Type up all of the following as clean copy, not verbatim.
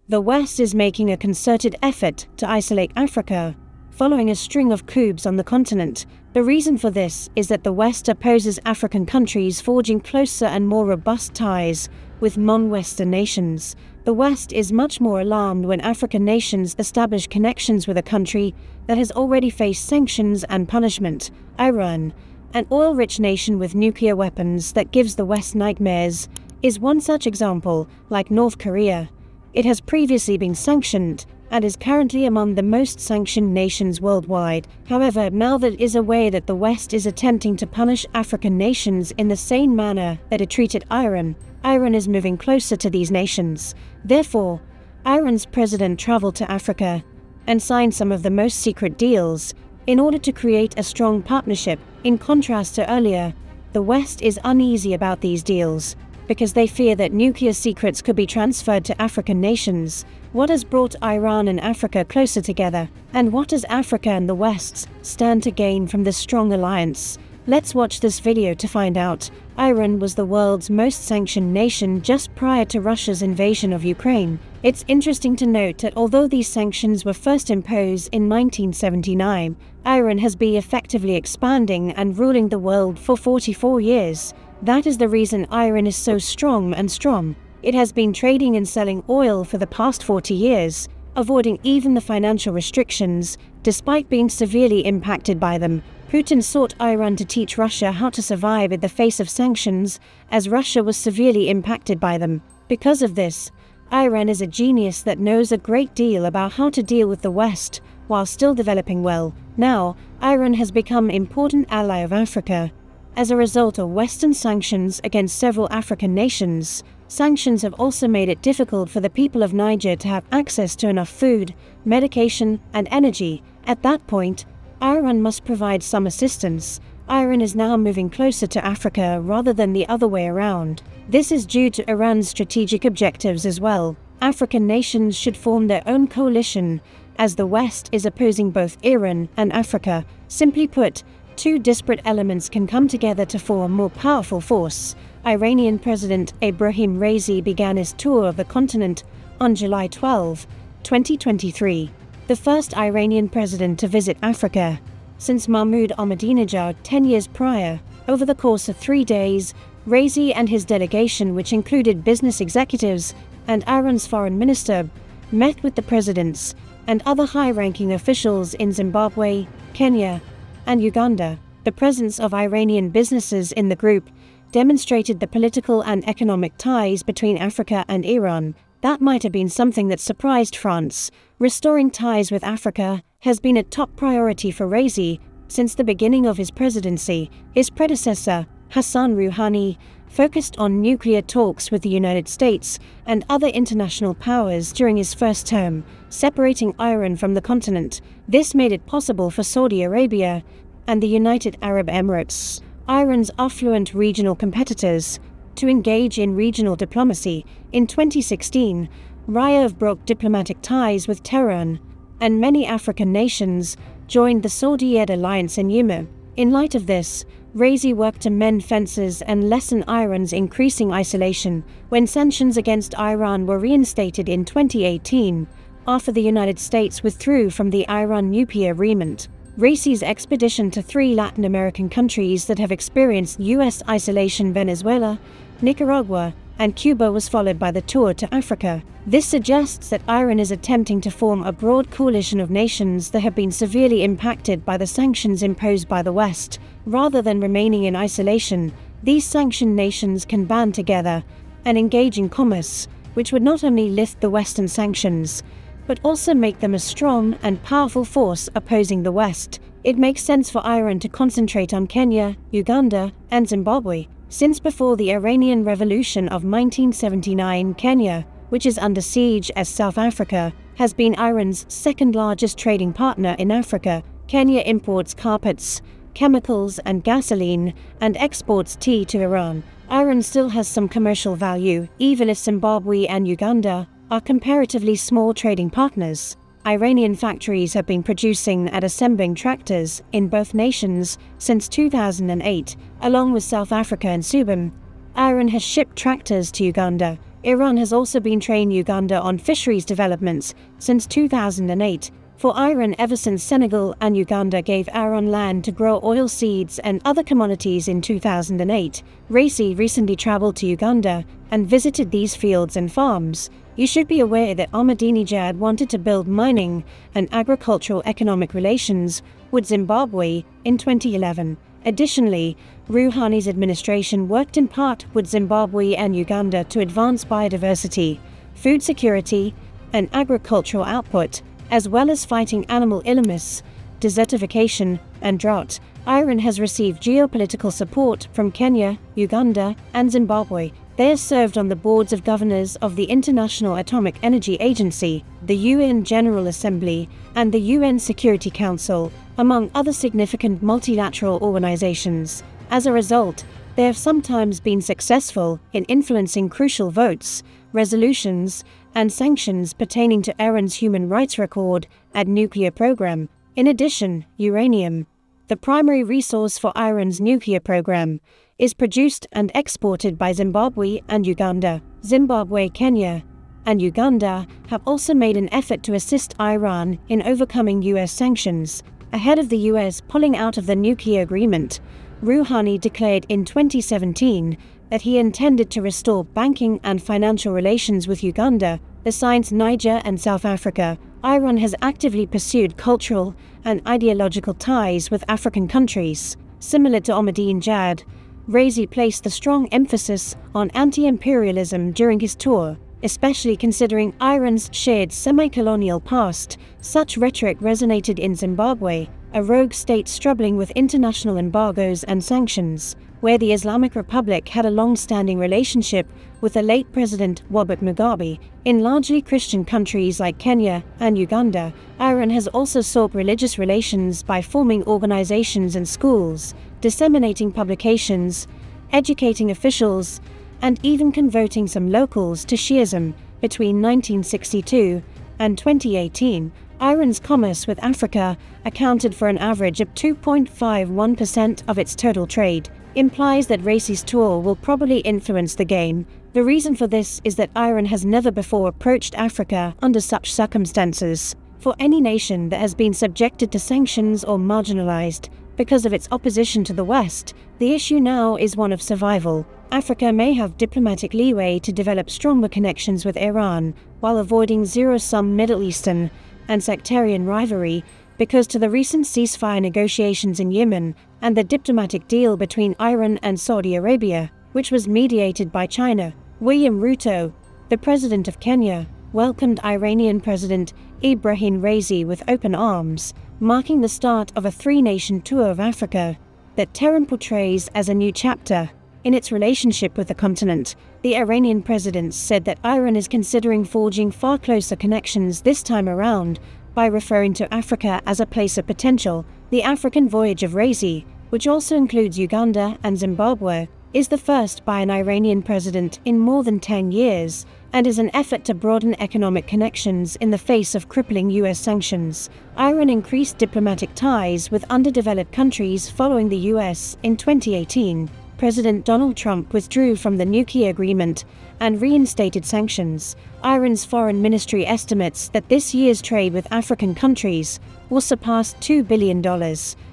The West is making a concerted effort to isolate Africa, following a string of coups on the continent. The reason for this is that the West opposes African countries forging closer and more robust ties with non-Western nations. The West is much more alarmed when African nations establish connections with a country that has already faced sanctions and punishment. Iran, an oil-rich nation with nuclear weapons that gives the West nightmares, is one such example. Like North Korea, it has previously been sanctioned and is currently among the most sanctioned nations worldwide. However, now there is a way that the West is attempting to punish African nations in the same manner that it treated Iran. Iran is moving closer to these nations. Therefore, Iran's president traveled to Africa and signed some of the most secret deals in order to create a strong partnership. In contrast to earlier, the West is uneasy about these deals because they fear that nuclear secrets could be transferred to African nations. What has brought Iran and Africa closer together? And what does Africa and the West stand to gain from this strong alliance? Let's watch this video to find out. Iran was the world's most sanctioned nation just prior to Russia's invasion of Ukraine. It's interesting to note that although these sanctions were first imposed in 1979, Iran has been effectively expanding and ruling the world for 44 years. That is the reason Iran is so strong and strong. It has been trading and selling oil for the past 40 years, avoiding even the financial restrictions, despite being severely impacted by them. Putin sought Iran to teach Russia how to survive in the face of sanctions, as Russia was severely impacted by them. Because of this, Iran is a genius that knows a great deal about how to deal with the West, while still developing well. Now, Iran has become an important ally of Africa. As a result of Western sanctions against several African nations, sanctions have also made it difficult for the people of Niger to have access to enough food, medication, and energy. At that point, Iran must provide some assistance. Iran is now moving closer to Africa rather than the other way around. This is due to Iran's strategic objectives as well. African nations should form their own coalition, as the West is opposing both Iran and Africa. Simply put, two disparate elements can come together to form a more powerful force. Iranian President Ibrahim Traoré began his tour of the continent on July 12, 2023. The first Iranian president to visit Africa since Mahmoud Ahmadinejad 10 years prior. Over the course of 3 days, Traoré and his delegation, which included business executives and Iran's foreign minister, met with the presidents and other high-ranking officials in Zimbabwe, Kenya, and Uganda. The presence of Iranian businesses in the group demonstrated the political and economic ties between Africa and Iran. That might have been something that surprised France. Restoring ties with Africa has been a top priority for Traoré since the beginning of his presidency. His predecessor, Hassan Rouhani, focused on nuclear talks with the United States and other international powers during his first term, separating Iran from the continent. This made it possible for Saudi Arabia and the United Arab Emirates, Iran's affluent regional competitors, to engage in regional diplomacy. In 2016, Riyadh broke diplomatic ties with Tehran, and many African nations joined the Saudi-led alliance in Yemen. In light of this, Traoré worked to mend fences and lessen Iran's increasing isolation. When sanctions against Iran were reinstated in 2018, after the United States withdrew from the Iran nuclear agreement, Traoré's expedition to 3 Latin American countries that have experienced U.S. isolation, Venezuela, Nicaragua, and Cuba, was followed by the tour to Africa. This suggests that Iran is attempting to form a broad coalition of nations that have been severely impacted by the sanctions imposed by the West. Rather than remaining in isolation, these sanctioned nations can band together and engage in commerce, which would not only lift the Western sanctions, but also make them a strong and powerful force opposing the West. It makes sense for Iran to concentrate on Kenya, Uganda, and Zimbabwe. Since before the Iranian Revolution of 1979, Kenya, which is under siege as South Africa, has been Iran's second-largest trading partner in Africa. Kenya imports carpets, chemicals, and gasoline, and exports tea to Iran. Iran still has some commercial value, even if Zimbabwe and Uganda are comparatively small trading partners. Iranian factories have been producing and assembling tractors in both nations since 2008, along with South Africa and Sudan. Iran has shipped tractors to Uganda, Iran has also been training Uganda on fisheries developments since 2008 for iron ever since Senegal and Uganda gave Iran land to grow oil seeds and other commodities in 2008. Raisi recently traveled to Uganda and visited these fields and farms. You should be aware that Ahmadinejad wanted to build mining and agricultural economic relations with Zimbabwe in 2011. Additionally, Rouhani's administration worked in part with Zimbabwe and Uganda to advance biodiversity, food security, and agricultural output, as well as fighting animal illness, desertification, and drought. Iran has received geopolitical support from Kenya, Uganda, and Zimbabwe. They are served on the boards of governors of the International Atomic Energy Agency, the UN General Assembly, and the UN Security Council, among other significant multilateral organizations. As a result, they have sometimes been successful in influencing crucial votes, resolutions, and sanctions pertaining to Iran's human rights record and nuclear program. In addition, uranium, the primary resource for Iran's nuclear program, is produced and exported by Zimbabwe and Uganda. Zimbabwe, Kenya, and Uganda have also made an effort to assist Iran in overcoming US sanctions. Ahead of the US pulling out of the nuclear agreement, Rouhani declared in 2017 that he intended to restore banking and financial relations with Uganda, besides Niger and South Africa. Iran has actively pursued cultural and ideological ties with African countries. Similar to Ahmadinejad, Raisi placed a strong emphasis on anti-imperialism during his tour, especially considering Iran's shared semi-colonial past. Such rhetoric resonated in Zimbabwe, a rogue state struggling with international embargoes and sanctions, where the Islamic Republic had a long-standing relationship with the late President Robert Mugabe. In largely Christian countries like Kenya and Uganda, Iran has also sought religious relations by forming organizations and schools, disseminating publications, educating officials, and even converting some locals to Shiism. Between 1962 and 2018, Iran's commerce with Africa accounted for an average of 2.51% of its total trade. Implies that Raisi's tour will probably influence the game. The reason for this is that Iran has never before approached Africa under such circumstances. For any nation that has been subjected to sanctions or marginalized because of its opposition to the West, the issue now is one of survival. Africa may have diplomatic leeway to develop stronger connections with Iran while avoiding zero-sum Middle Eastern and sectarian rivalry, because to the recent ceasefire negotiations in Yemen and the diplomatic deal between Iran and Saudi Arabia, which was mediated by China. William Ruto, the president of Kenya, welcomed Iranian President Ibrahim Traoré with open arms, marking the start of a three-nation tour of Africa that Tehran portrays as a new chapter in its relationship with the continent. The Iranian president said that Iran is considering forging far closer connections this time around by referring to Africa as a place of potential. The African voyage of Traoré, which also includes Uganda and Zimbabwe, is the first by an Iranian president in more than 10 years, and is an effort to broaden economic connections in the face of crippling US sanctions. Iran increased diplomatic ties with underdeveloped countries following the US in 2018. President Donald Trump withdrew from the nuclear agreement and reinstated sanctions. Iran's foreign ministry estimates that this year's trade with African countries will surpass $2 billion.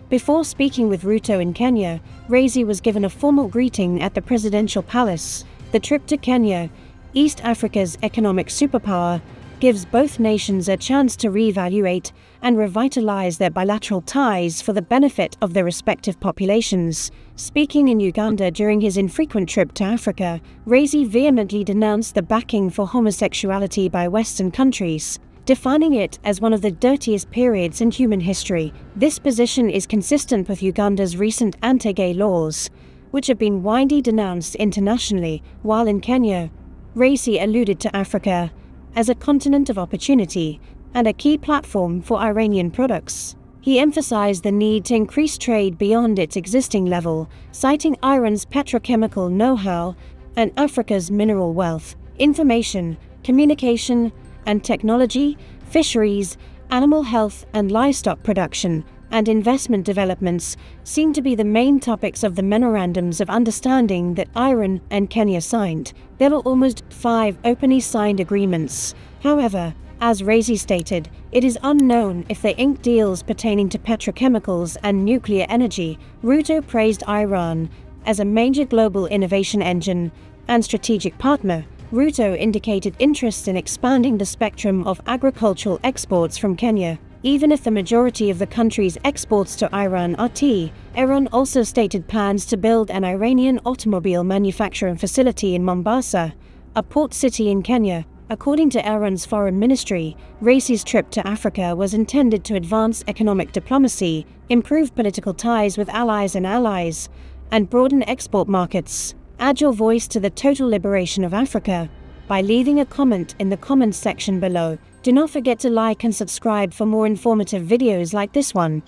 Before speaking with Ruto in Kenya, Traoré was given a formal greeting at the presidential palace. The trip to Kenya, East Africa's economic superpower, gives both nations a chance to reevaluate and revitalize their bilateral ties for the benefit of their respective populations. Speaking in Uganda during his infrequent trip to Africa, Traoré vehemently denounced the backing for homosexuality by Western countries, defining it as one of the dirtiest periods in human history. This position is consistent with Uganda's recent anti-gay laws, which have been widely denounced internationally, while in Kenya, Traoré alluded to Africa as a continent of opportunity and a key platform for Iranian products. He emphasized the need to increase trade beyond its existing level, citing Iran's petrochemical know-how and Africa's mineral wealth, information, communication, and technology, fisheries, animal health, and livestock production. and investment developments seem to be the main topics of the memorandums of understanding that Iran and Kenya signed. There were almost 5 openly signed agreements. However, as Raisi stated, it is unknown if they inked deals pertaining to petrochemicals and nuclear energy. Ruto praised Iran as a major global innovation engine and strategic partner. Ruto indicated interest in expanding the spectrum of agricultural exports from Kenya, even if the majority of the country's exports to Iran are tea. Iran also stated plans to build an Iranian automobile manufacturing facility in Mombasa, a port city in Kenya. According to Iran's foreign ministry, Raisi's trip to Africa was intended to advance economic diplomacy, improve political ties with allies, and broaden export markets. Add your voice to the total liberation of Africa by leaving a comment in the comments section below. Do not forget to like and subscribe for more informative videos like this one.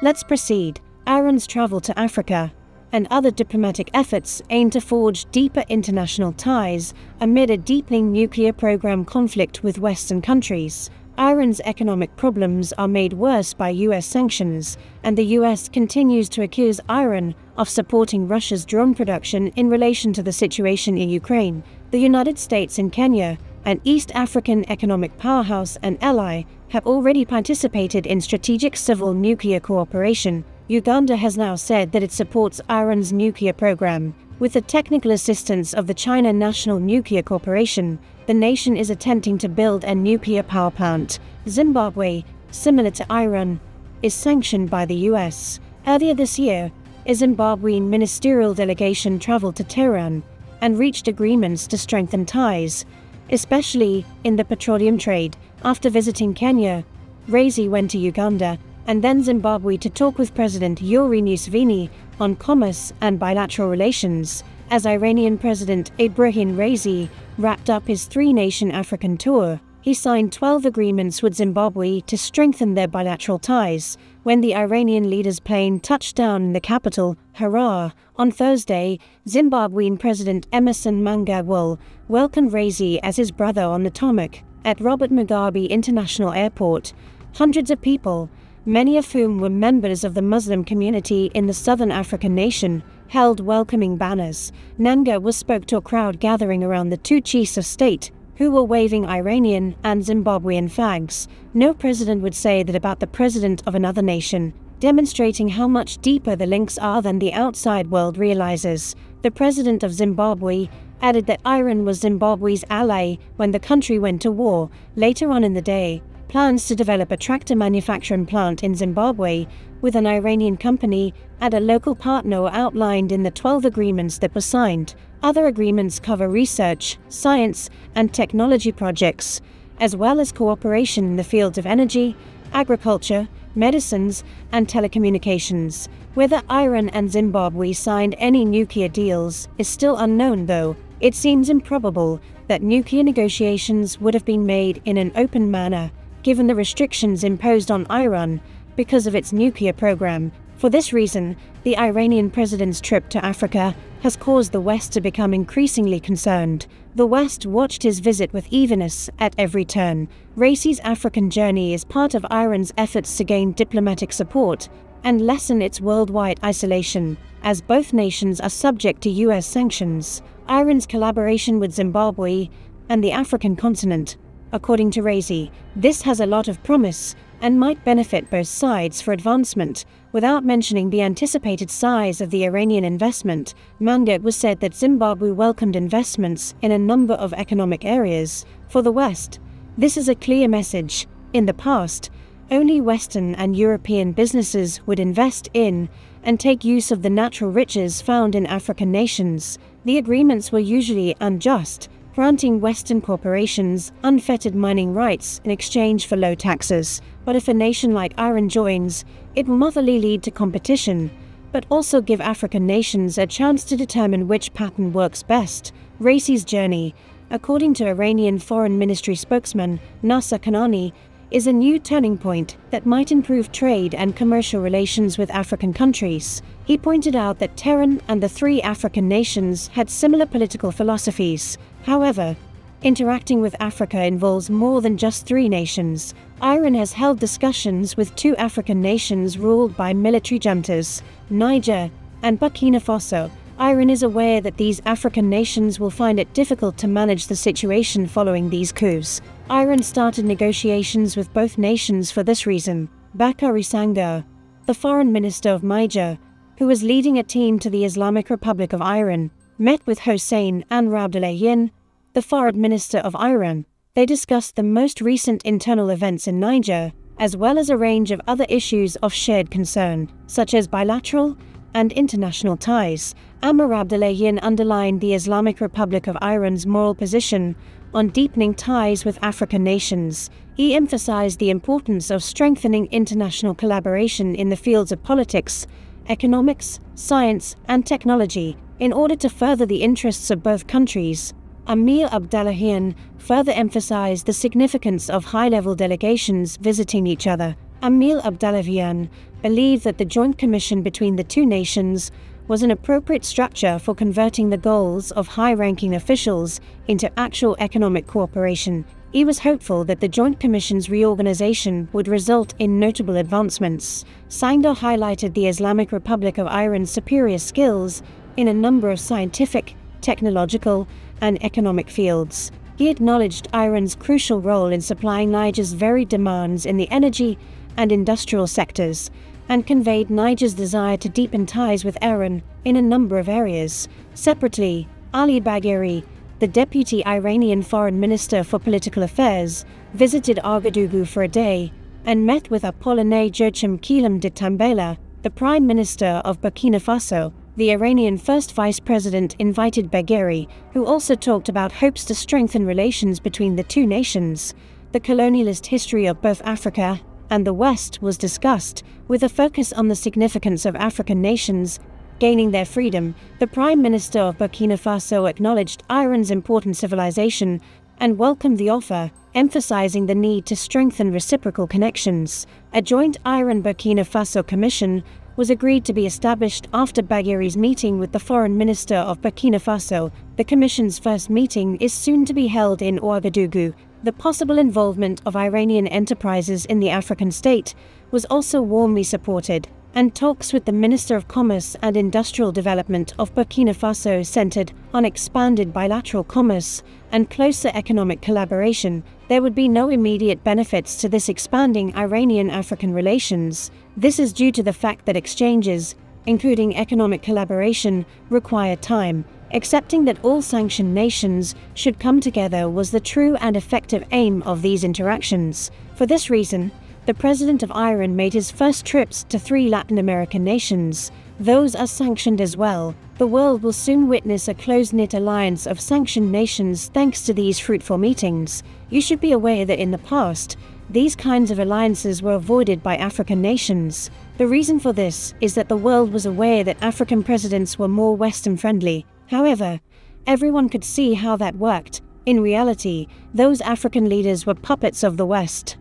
Let's proceed. Iran's travel to Africa and other diplomatic efforts aim to forge deeper international ties amid a deepening nuclear program conflict with Western countries. Iran's economic problems are made worse by US sanctions, and the US continues to accuse Iran of supporting Russia's drone production in relation to the situation in Ukraine. The United States and Kenya, an East African economic powerhouse and ally, have already participated in strategic civil nuclear cooperation. Uganda has now said that it supports Iran's nuclear program. With the technical assistance of the China National Nuclear Corporation, the nation is attempting to build a nuclear power plant. Zimbabwe, similar to Iran, is sanctioned by the US. Earlier this year, a Zimbabwean ministerial delegation traveled to Tehran and reached agreements to strengthen ties, especially in the petroleum trade. After visiting Kenya, Raisi went to Uganda and then Zimbabwe to talk with President Yoweri Museveni on commerce and bilateral relations, as Iranian President Ibrahim Traoré wrapped up his 3-nation African tour. He signed 12 agreements with Zimbabwe to strengthen their bilateral ties. When the Iranian leader's plane touched down in the capital, Harare, on Thursday, Zimbabwean President Emmerson Mnangagwa welcomed Raisi as his brother on the tarmac at Robert Mugabe International Airport. Hundreds of people, many of whom were members of the Muslim community in the southern African nation, held welcoming banners. Mnangagwa spoke to a crowd gathering around the 2 chiefs of state, who were waving Iranian and Zimbabwean flags. No president would say that about the president of another nation, demonstrating how much deeper the links are than the outside world realizes. The president of Zimbabwe added that Iran was Zimbabwe's ally when the country went to war. Later on in the day, plans to develop a tractor manufacturing plant in Zimbabwe with an Iranian company and a local partner were outlined in the 12 agreements that were signed. Other agreements cover research, science, and technology projects, as well as cooperation in the fields of energy, agriculture, medicines, and telecommunications. Whether Iran and Zimbabwe signed any nuclear deals is still unknown, though. It seems improbable that nuclear negotiations would have been made in an open manner, given the restrictions imposed on Iran because of its nuclear program. For this reason, the Iranian president's trip to Africa has caused the West to become increasingly concerned. The West watched his visit with eagerness at every turn. Raisi's African journey is part of Iran's efforts to gain diplomatic support and lessen its worldwide isolation, as both nations are subject to US sanctions. Iran's collaboration with Zimbabwe and the African continent, according to Raisi, this has a lot of promise and might benefit both sides for advancement. Without mentioning the anticipated size of the Iranian investment, Mnangagwa said that Zimbabwe welcomed investments in a number of economic areas. For the West, this is a clear message. In the past, only Western and European businesses would invest in and take use of the natural riches found in African nations. The agreements were usually unjust, granting Western corporations unfettered mining rights in exchange for low taxes. But if a nation like Iran joins, it will not only lead to competition, but also give African nations a chance to determine which pattern works best. Raisi's journey, according to Iranian Foreign Ministry spokesman Nasser Kanani, is a new turning point that might improve trade and commercial relations with African countries. He pointed out that Tehran and the 3 African nations had similar political philosophies. However, Interacting with Africa involves more than just three nations. Iran has held discussions with two African nations ruled by military juntas, Niger and Burkina Faso. Iran is aware that these African nations will find it difficult to manage the situation following these coups. Iran started negotiations with both nations for this reason. Bakary Sangar, the foreign minister of Niger, who was leading a team to the Islamic Republic of Iran, met with Hossein Amr-Abdollahian, the foreign minister of Iran. They discussed the most recent internal events in Niger, as well as a range of other issues of shared concern, such as bilateral and international ties. Amr-Abdollahian underlined the Islamic Republic of Iran's moral position on deepening ties with African nations. He emphasized the importance of strengthening international collaboration in the fields of politics, economics, science, and technology, in order to further the interests of both countries. Amir Abdollahian further emphasized the significance of high-level delegations visiting each other. Amir Abdollahian believed that the joint commission between the two nations was an appropriate structure for converting the goals of high-ranking officials into actual economic cooperation. He was hopeful that the Joint Commission's reorganization would result in notable advancements. Sangar highlighted the Islamic Republic of Iran's superior skills in a number of scientific, technological, and economic fields. He acknowledged Iran's crucial role in supplying Niger's varied demands in the energy and industrial sectors, and conveyed Niger's desire to deepen ties with Iran in a number of areas. Separately, Ali Bagheri, the deputy Iranian foreign minister for political affairs, visited Ouagadougou for a day and met with Apollinaire Joachim Kilam de Tambela, the prime minister of Burkina Faso. The Iranian first vice president invited Bagheri, who also talked about hopes to strengthen relations between the two nations. The colonialist history of both Africa and the West was discussed, with a focus on the significance of African nations gaining their freedom. The Prime Minister of Burkina Faso acknowledged Iran's important civilization and welcomed the offer, emphasizing the need to strengthen reciprocal connections. A joint Iran-Burkina Faso commission was agreed to be established after Bagheri's meeting with the Foreign Minister of Burkina Faso. The Commission's first meeting is soon to be held in Ouagadougou. The possible involvement of Iranian enterprises in the African state was also warmly supported, and talks with the Minister of Commerce and Industrial Development of Burkina Faso centered on expanded bilateral commerce and closer economic collaboration. There would be no immediate benefits to this expanding Iranian-African relations. This is due to the fact that exchanges, including economic collaboration, require time. Accepting that all sanctioned nations should come together was the true and effective aim of these interactions. For this reason, the president of Iran made his first trips to 3 Latin American nations. Those are sanctioned as well. The world will soon witness a close-knit alliance of sanctioned nations thanks to these fruitful meetings. You should be aware that in the past, these kinds of alliances were avoided by African nations. The reason for this is that the world was aware that African presidents were more Western-friendly. However, everyone could see how that worked. In reality, those African leaders were puppets of the West.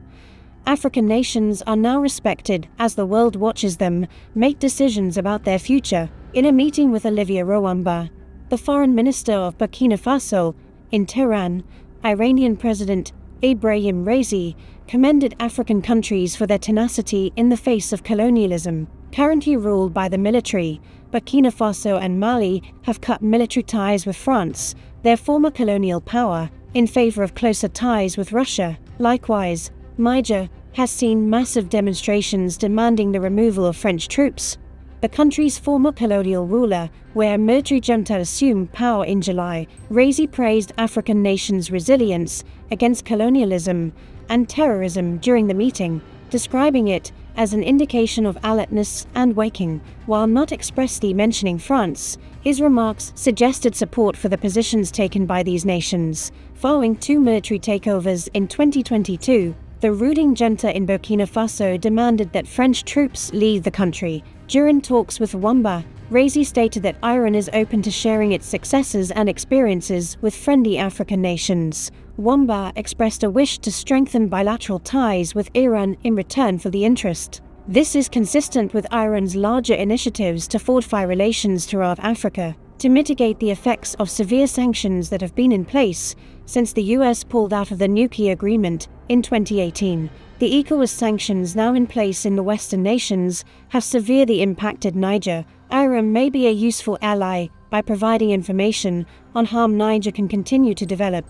African nations are now respected as the world watches them make decisions about their future. In a meeting with Olivier Rwanda, the foreign minister of Burkina Faso, in Tehran, Iranian President Ibrahim Traoré commended African countries for their tenacity in the face of colonialism. Currently ruled by the military, Burkina Faso and Mali have cut military ties with France, their former colonial power, in favor of closer ties with Russia. Likewise, Niger has seen massive demonstrations demanding the removal of French troops. The country's former colonial ruler, where a military junta assumed power in July, Traoré praised African nations' resilience against colonialism and terrorism during the meeting, describing it as an indication of alertness and waking. While not expressly mentioning France, his remarks suggested support for the positions taken by these nations. Following 2 military takeovers in 2022, the ruling junta in Burkina Faso demanded that French troops leave the country. During talks with Rwanda, Traoré stated that Iran is open to sharing its successes and experiences with friendly African nations. Rwanda expressed a wish to strengthen bilateral ties with Iran in return for the interest. This is consistent with Iran's larger initiatives to fortify relations throughout Africa. to mitigate the effects of severe sanctions that have been in place since the US pulled out of the nuclear agreement in 2018. The ECOWAS sanctions now in place in the Western nations have severely impacted Niger. Iran may be a useful ally by providing information on how Niger can continue to develop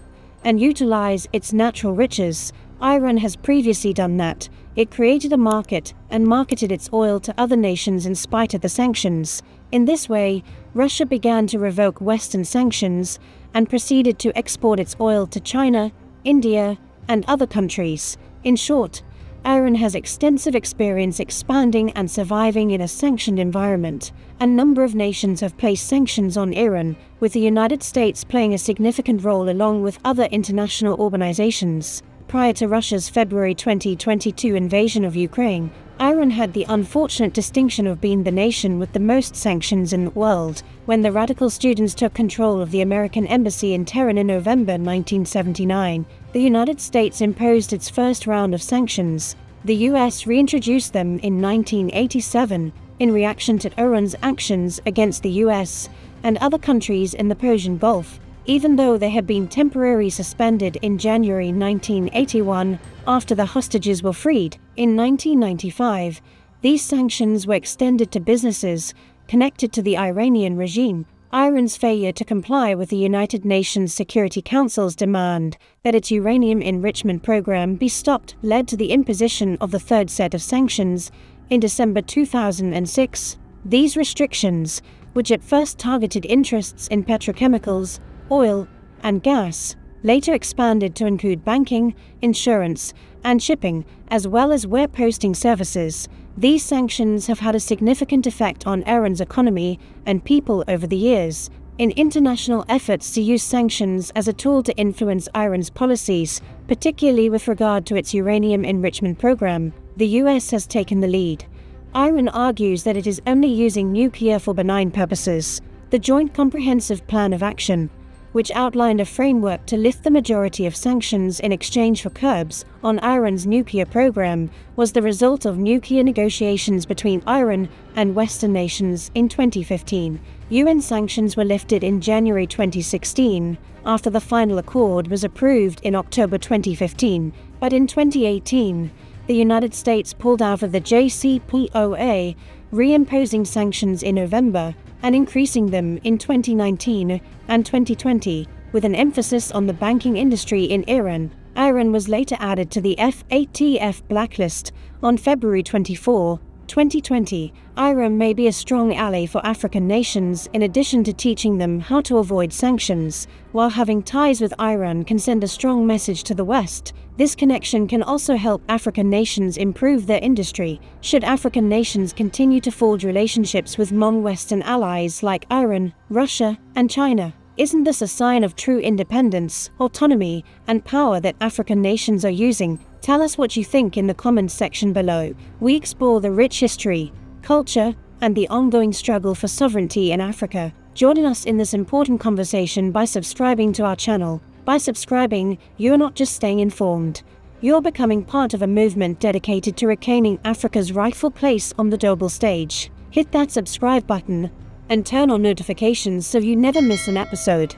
and utilize its natural riches. Iran has previously done that. It created a market and marketed its oil to other nations in spite of the sanctions. In this way, Russia began to revoke Western sanctions and proceeded to export its oil to China, India, and other countries. In short, Iran has extensive experience expanding and surviving in a sanctioned environment. A number of nations have placed sanctions on Iran, with the United States playing a significant role along with other international organizations. Prior to Russia's February 2022 invasion of Ukraine, Iran had the unfortunate distinction of being the nation with the most sanctions in the world. When the radical students took control of the American embassy in Tehran in November 1979, the United States imposed its first round of sanctions. The US reintroduced them in 1987 in reaction to Iran's actions against the US and other countries in the Persian Gulf. Even though they had been temporarily suspended in January 1981 after the hostages were freed, in 1995, these sanctions were extended to businesses connected to the Iranian regime. Iran's failure to comply with the United Nations Security Council's demand that its uranium enrichment program be stopped led to the imposition of the third set of sanctions in December 2006. These restrictions, which at first targeted interests in petrochemicals, oil, and gas, later expanded to include banking, insurance, and shipping, as well as web posting services. These sanctions have had a significant effect on Iran's economy and people over the years. In international efforts to use sanctions as a tool to influence Iran's policies, particularly with regard to its uranium enrichment program, the US has taken the lead. Iran argues that it is only using nuclear for benign purposes. The Joint Comprehensive Plan of Action, which outlined a framework to lift the majority of sanctions in exchange for curbs on Iran's nuclear program, was the result of nuclear negotiations between Iran and Western nations in 2015. UN sanctions were lifted in January 2016, after the final accord was approved in October 2015, but in 2018, the United States pulled out of the JCPOA, reimposing sanctions in November and increasing them in 2019 and 2020, with an emphasis on the banking industry in Iran. Iran was later added to the FATF blacklist on February 24, 2020. Iran may be a strong ally for African nations in addition to teaching them how to avoid sanctions. While having ties with Iran can send a strong message to the West, this connection can also help African nations improve their industry. Should African nations continue to forge relationships with non-Western allies like Iran, Russia, and China? Isn't this a sign of true independence, autonomy, and power that African nations are using? Tell us what you think in the comments section below. We explore the rich history, culture, and the ongoing struggle for sovereignty in Africa. Join us in this important conversation by subscribing to our channel. By subscribing, you are not just staying informed. You're becoming part of a movement dedicated to reclaiming Africa's rightful place on the global stage. Hit that subscribe button and turn on notifications so you never miss an episode.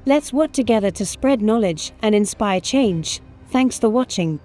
Let's work together to spread knowledge and inspire change. Thanks for watching.